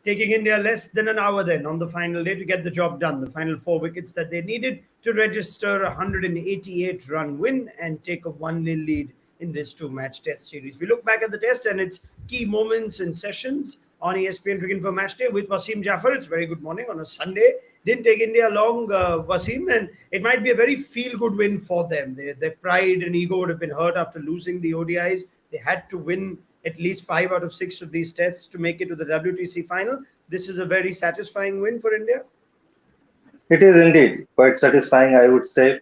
taking India less than an hour then on the final day to get the job done. The final 4 wickets that they needed to register a 188 run win and take a 1-0 lead in this two-match test series. We look back at the test and its key moments and sessions on ESPN Cricket for Match Day with Wasim Jaffer. It's very good morning on a Sunday. Didn't take India long, Wasim, and it might be a very feel-good win for them. Their pride and ego would have been hurt after losing the ODIs. They had to win at least 5 out of 6 of these tests to make it to the WTC final. This is a very satisfying win for India. It is indeed quite satisfying, I would say.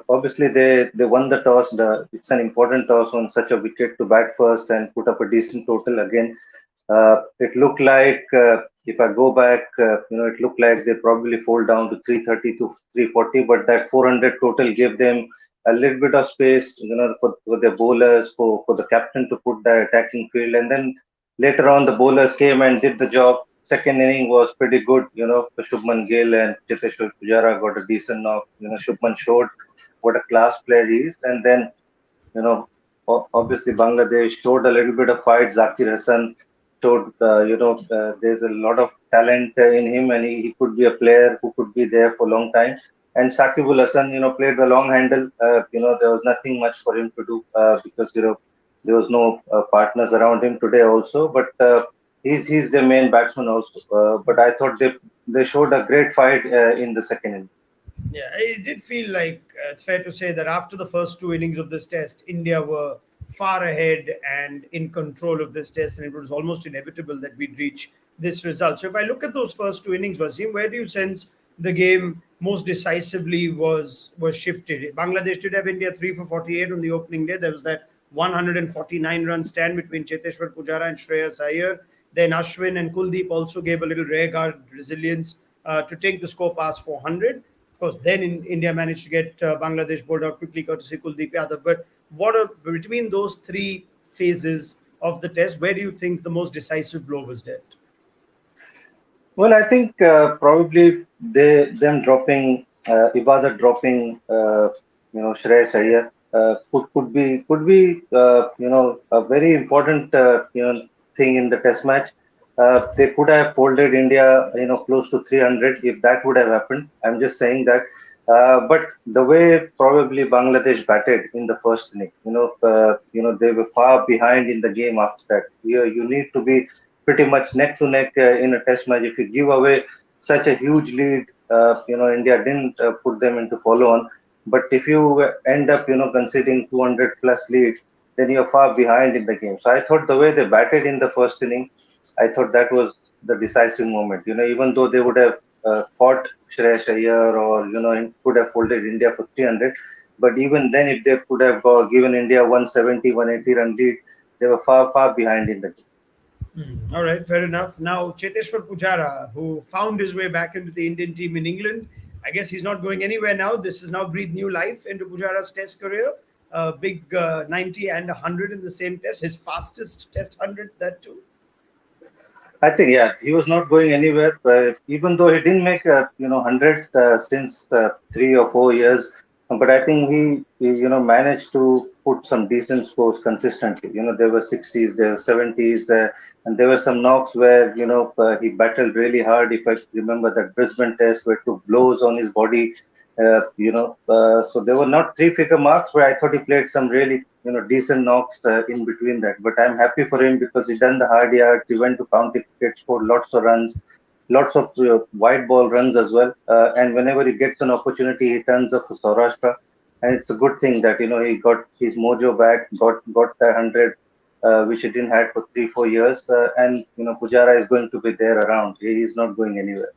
Obviously they won the toss. It's an important toss on such a wicket to bat first and put up a decent total again. It looked like, if I go back, it looked like they probably fall down to 330 to 340, but that 400 total gave them a little bit of space, for their bowlers, for the captain to put the attacking field. And then later on, the bowlers came and did the job. Second inning was pretty good, Shubman Gill and Cheteshwar Pujara got a decent knock. Shubman showed what a class player he is. And then, obviously Bangladesh showed a little bit of fight. Zakir Hassan showed, there's a lot of talent in him, and he could be a player who could be there for a long time. And Shakibul Hassan, played the long handle. There was nothing much for him to do, because there was no partners around him today also. But he's the main batsman also. But I thought they showed a great fight in the second inning. Yeah, it did feel like it's fair to say that after the first 2 innings of this test, India were far ahead and in control of this test, and it was almost inevitable that we'd reach this result. So, if I look at those first 2 innings, Wasim, where do you sense the game most decisively was shifted? Bangladesh did have India 3 for 48 on the opening day. There was that 149-run stand between Cheteshwar Pujara and Shreyas Iyer. Then Ashwin and Kuldeep also gave a little rearguard resilience to take the score past 400. Of course, then India managed to get Bangladesh bowled out quickly, courtesy Kuldeep Yadav. But between those three phases of the test, where do you think the most decisive blow was dealt? Well, I think probably them dropping, Ibada dropping, Shreyas Iyer, could be a very important thing in the Test match. They could have folded India, close to 300 if that would have happened. I'm just saying that. But the way probably Bangladesh batted in the first inning, they were far behind in the game after that. You need to be pretty much neck to neck in a Test match. If you give away such a huge lead, India didn't put them into follow on. But if you end up, conceding 200 plus lead, then you're far behind in the game. So I thought the way they batted in the first inning, I thought that was the decisive moment. Even though they would have caught Shreyas Iyer or, could have folded India for 300, but even then, if they could have given India 170, 180 run lead, they were far, far behind in the game. All right, fair enough. Now, Cheteshwar Pujara, who found his way back into the Indian team in England, I guess he's not going anywhere now. This has now breathed new life into Pujara's test career. Big 90 and 100 in the same test. His fastest test 100, that too. I think, yeah, he was not going anywhere. Even though he didn't make 100 since 3 or 4 years, but I think he managed to put some decent scores consistently. There were 60s, there were 70s, and there were some knocks where he battled really hard. If I remember that Brisbane test where took blows on his body, so there were not three-figure marks, but I thought he played some really decent knocks in between that. But I'm happy for him because he done the hard yards. He went to county cricket, scored lots of runs, lots of wide ball runs as well. And whenever he gets an opportunity, he turns up for Saurashtra. And it's a good thing that he got his mojo back, got the 100, which he didn't had for 3-4 years. And Pujara is going to be there around. He is not going anywhere.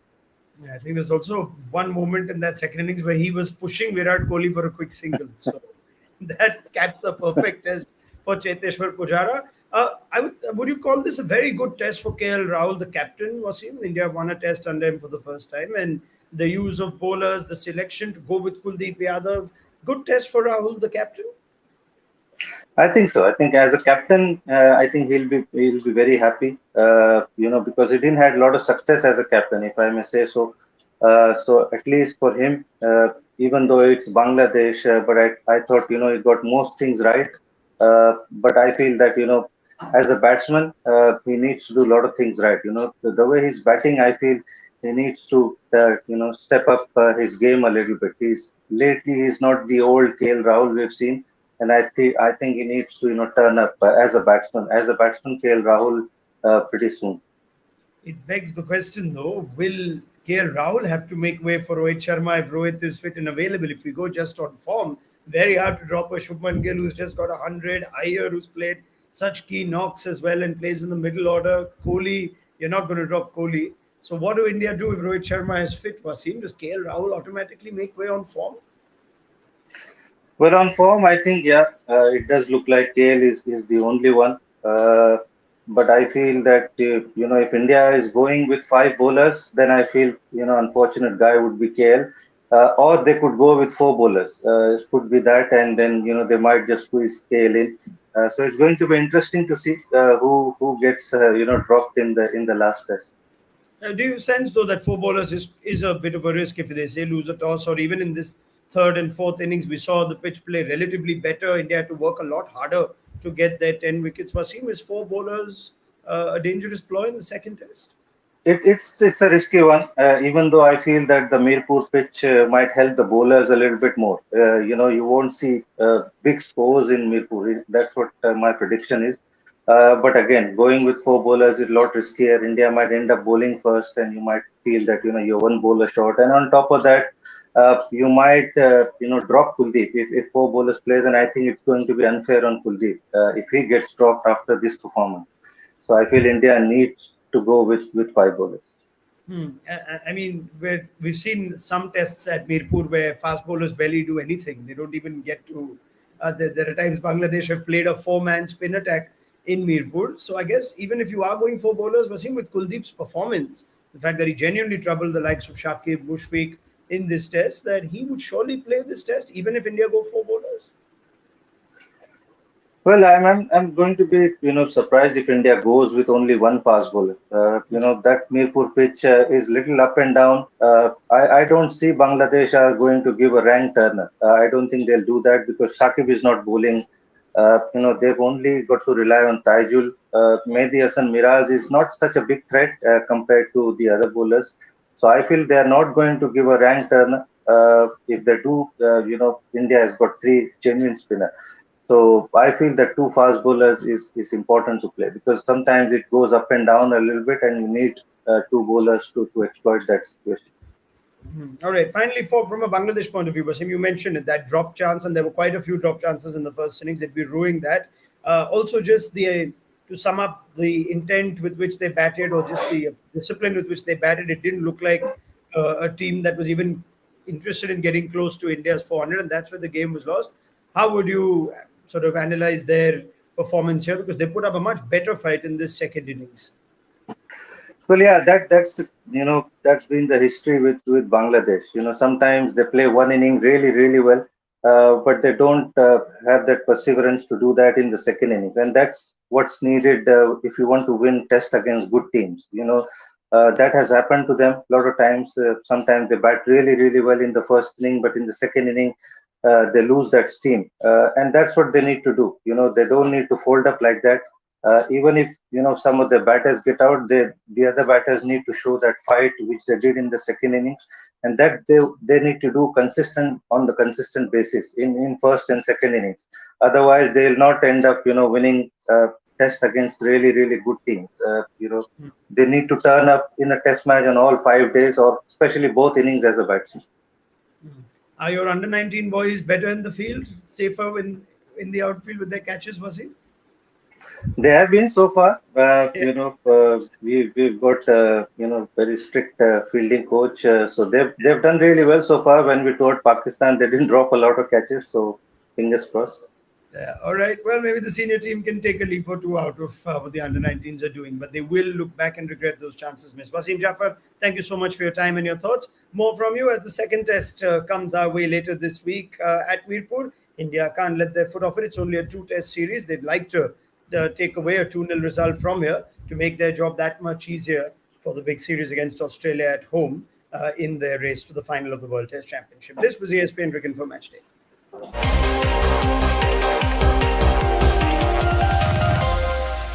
Yeah, I think there's also one moment in that second innings where he was pushing Virat Kohli for a quick single. So that caps a perfect test for Cheteshwar Pujara. Would you call this a very good test for KL Rahul, the captain? Wasim, India won a test under him for the first time, and the use of bowlers, the selection to go with Kuldeep Yadav, good test for Rahul, the captain. I think so. I think as a captain, I think he'll be very happy. Because he didn't had a lot of success as a captain, if I may say so. So at least for him, even though it's Bangladesh, but I thought he got most things right. But I feel that as a batsman, he needs to do a lot of things right. The way he's batting, I feel he needs to, step up his game a little bit. He's not the old KL Rahul we've seen, and I think he needs to, turn up as a batsman. As a batsman, KL Rahul pretty soon. It begs the question, though, will KL Rahul have to make way for Rohit Sharma if Rohit is fit and available? If we go just on form, very hard to drop a Shubman Gill who's just got 100, Iyer who's played such key knocks as well and plays in the middle order. Kohli, you're not going to drop Kohli. So what do India do if Rohit Sharma is fit? Wasim, does KL Rahul automatically make way on form? Well, on form, I think, yeah, it does look like KL is the only one. But I feel that, if India is going with five bowlers, then I feel, unfortunate guy would be KL. Or they could go with four bowlers. It could be that, and then, they might just squeeze KL in. So it's going to be interesting to see who gets, dropped in the last test. Do you sense though that four bowlers is a bit of a risk if they say lose a toss, or even in this third and fourth innings we saw the pitch play relatively better. India had to work a lot harder to get their 10 wickets. Wasim, is four bowlers a dangerous ploy in the second test? It's a risky one, even though I feel that the Mirpur pitch might help the bowlers a little bit more. You won't see big scores in Mirpur. That's what my prediction is. But again, going with four bowlers is a lot riskier. India might end up bowling first, and you might feel that you're one bowler short. And on top of that, you might drop Kuldeep if four bowlers plays, and I think it's going to be unfair on Kuldeep if he gets dropped after this performance. So I feel India needs to go with five bowlers. I mean, we've seen some tests at Mirpur where fast bowlers barely do anything. They don't even get to. There are times Bangladesh have played a four-man spin attack in Mirpur. So I guess even if you are going for bowlers, Wasim, with Kuldeep's performance, the fact that he genuinely troubled the likes of Shakib, Mushfiq in this test, that he would surely play this test even if India go four bowlers. Well, I'm going to be surprised if India goes with only one fast bowler. That Mirpur pitch is little up and down. I don't see Bangladesh are going to give a rank turner. I don't think they'll do that because Shakib is not bowling. They've only got to rely on Taijul. Mehdi Hassan Miraz is not such a big threat compared to the other bowlers. So I feel they are not going to give a rank turner. If they do, India has got three genuine spinners. So I feel that two fast bowlers is important to play because sometimes it goes up and down a little bit, and you need two bowlers to exploit that situation. All right. Finally, from a Bangladesh point of view, Basim, you mentioned it, that drop chance, and there were quite a few drop chances in the first innings. They'd be ruining that. Also, just the to sum up the intent with which they batted, or just the discipline with which they batted, it didn't look like a team that was even interested in getting close to India's 400, and that's where the game was lost. How would you sort of analyze their performance here? Because they put up a much better fight in this second innings. Well, yeah, that's been the history with Bangladesh. Sometimes they play one inning really really well, but they don't have that perseverance to do that in the second innings, and that's what's needed if you want to win test against good teams. That has happened to them a lot of times. Sometimes they bat really really well in the first inning, but in the second inning they lose that steam, and that's what they need to do. They don't need to fold up like that. Even if some of the batters get out, the other batters need to show that fight which they did in the second innings, and that they need to do consistent on the consistent basis in first and second innings. Otherwise, they'll not end up winning test against really really good teams. They need to turn up in a test match on all 5 days, or especially both innings as a batsman. Are your under 19 boys better in the field, safer in the outfield with their catches, Wasim? They have been so far. Yeah. We've got very strict fielding coach, so they've done really well so far. When we toured Pakistan, they didn't drop a lot of catches, so fingers crossed. Yeah, all right. Well, maybe the senior team can take a leaf or two out of what the under 19s are doing, but they will look back and regret those chances missed. Wasim Jaffer, thank you so much for your time and your thoughts. More from you as the second test comes our way later this week at Mirpur. India can't let their foot off it. It's only a two-test series. They'd like to take away a 2-0 result from here to make their job that much easier for the big series against Australia at home in their race to the final of the World Test Championship. This was ESPN Cricket for Matchday.